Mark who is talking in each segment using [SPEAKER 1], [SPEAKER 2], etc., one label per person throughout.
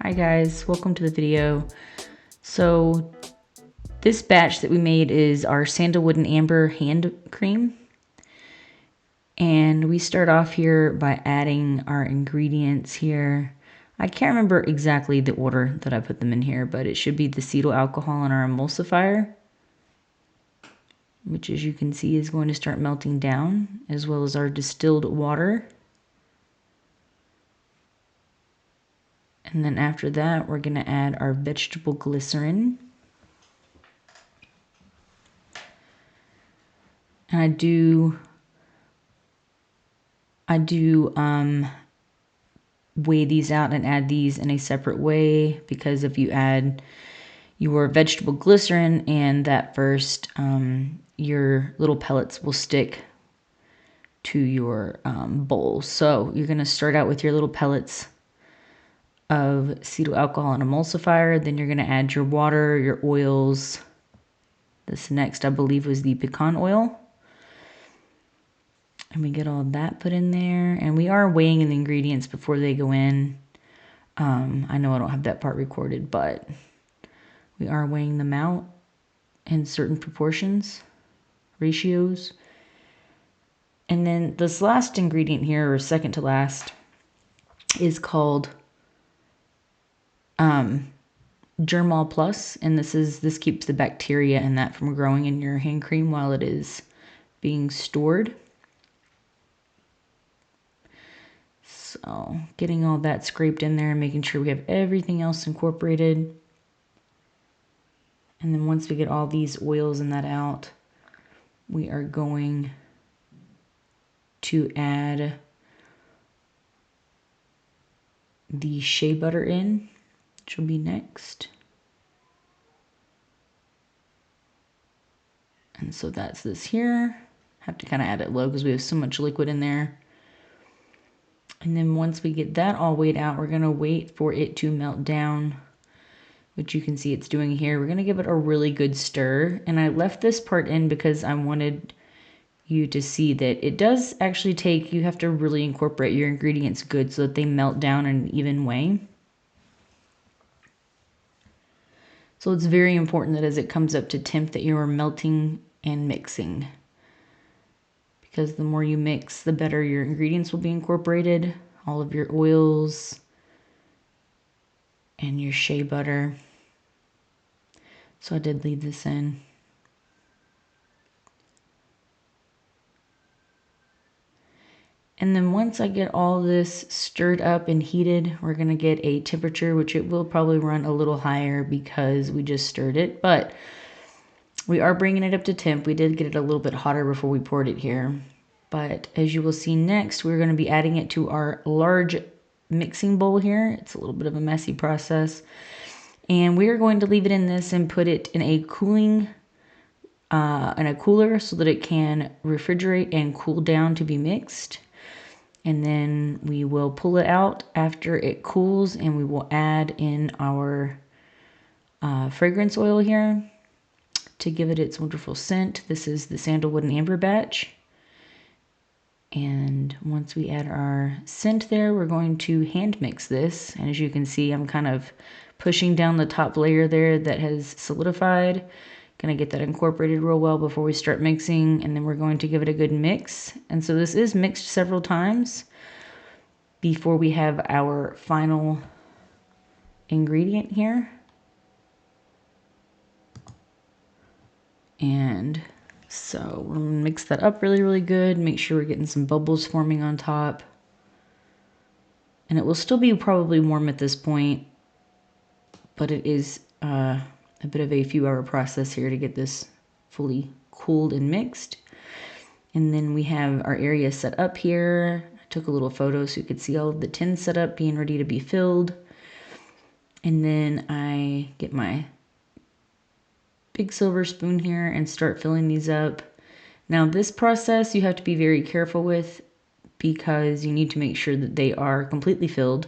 [SPEAKER 1] Hi guys, welcome to the video. So this batch that we made is our Sandalwood and Amber hand cream. And we start off here by adding our ingredients here. I can't remember exactly the order that I put them in here, but it should be the acetyl alcohol in our emulsifier, which as you can see is going to start melting down, as well as our distilled water. And then after that, we're going to add our vegetable glycerin. And I do weigh these out and add these in a separate way, because if you add your vegetable glycerin and that first, your little pellets will stick to your bowl. So you're going to start out with your little pellets of acetyl alcohol and emulsifier. Then you're going to add your water, your oils. This next, I believe, was the pecan oil. And we get all that put in there. And we are weighing in the ingredients before they go in. I know I don't have that part recorded, but we are weighing them out in certain proportions, ratios. And then this last ingredient here, or second to last, is called Germall Plus, and this keeps the bacteria and that from growing in your hand cream while it is being stored. So getting all that scraped in there and making sure we have everything else incorporated. And then once we get all these oils and that out, we are going to add the shea butter in, which will be next. And so that's this here. Have to kind of add it low because we have so much liquid in there. And then once we get that all weighed out, we're going to wait for it to melt down, which you can see it's doing here. We're going to give it a really good stir. And I left this part in because I wanted you to see that it does actually take, you have to really incorporate your ingredients good so that they melt down in an even way. So it's very important that as it comes up to temp that you are melting and mixing, because the more you mix, the better your ingredients will be incorporated. All of your oils and your shea butter. So I did leave this in. And then once I get all this stirred up and heated, we're going to get a temperature, which it will probably run a little higher because we just stirred it. But we are bringing it up to temp. We did get it a little bit hotter before we poured it here. But as you will see next, we're going to be adding it to our large mixing bowl here. It's a little bit of a messy process. And we are going to leave it in this and put it in a cooler so that it can refrigerate and cool down to be mixed. And then we will pull it out after it cools, and we will add in our fragrance oil here to give it its wonderful scent. This is the Sandalwood and Amber batch. And once we add our scent there, we're going to hand mix this. And as you can see, I'm kind of pushing down the top layer there that has solidified. Gonna get that incorporated real well before we start mixing, and then we're going to give it a good mix. And so this is mixed several times before we have our final ingredient here. And so we're gonna mix that up really, really good. Make sure we're getting some bubbles forming on top. And it will still be probably warm at this point, but it is a bit of a few-hour process here to get this fully cooled and mixed. And then we have our area set up here. I took a little photo so you could see all of the tins set up, being ready to be filled. And then I get my big silver spoon here and start filling these up. Now this process you have to be very careful with because you need to make sure that they are completely filled.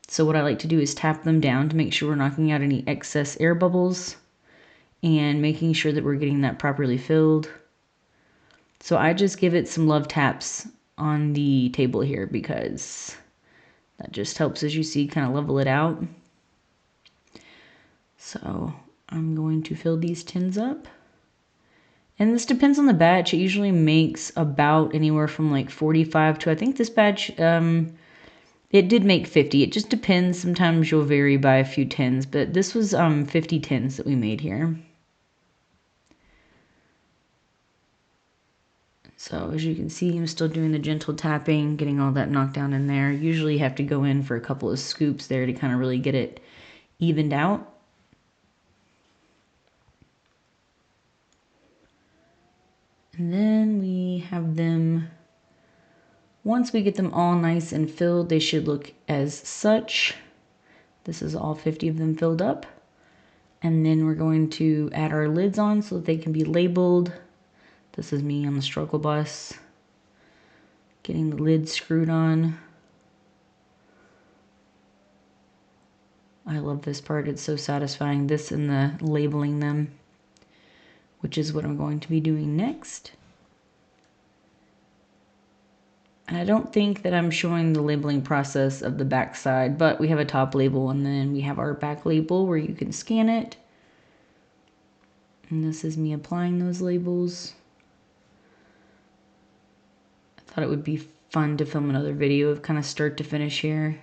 [SPEAKER 1] So what I like to do is tap them down to make sure we're knocking out any excess air bubbles and making sure that we're getting that properly filled. So I just give it some love taps on the table here because that just helps, as you see, kind of level it out. So I'm going to fill these tins up. And this depends on the batch. It usually makes about anywhere from like 45 to, I think this batch, it did make 50. It just depends. Sometimes you'll vary by a few tins, but this was 50 tins that we made here. So as you can see, I'm still doing the gentle tapping, getting all that knocked down in there. Usually you have to go in for a couple of scoops there to kind of really get it evened out. And then we have them, once we get them all nice and filled, they should look as such. This is all 50 of them filled up. And then we're going to add our lids on so that they can be labeled. This is me on the struggle bus, getting the lid screwed on. I love this part. It's so satisfying. This and the labeling them, which is what I'm going to be doing next. And I don't think that I'm showing the labeling process of the back side, but we have a top label and then we have our back label where you can scan it. And this is me applying those labels. I thought it would be fun to film another video of kind of start to finish here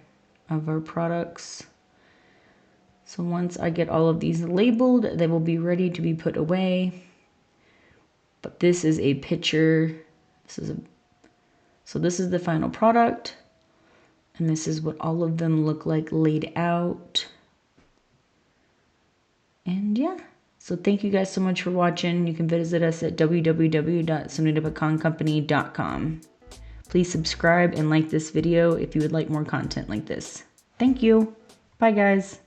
[SPEAKER 1] of our products. So once I get all of these labeled, they will be ready to be put away. But this is a picture. So this is the final product. And this is what all of them look like laid out. And yeah. So thank you guys so much for watching. You can visit us at www.sonitapecancompany.com. Please subscribe and like this video if you would like more content like this. Thank you. Bye guys.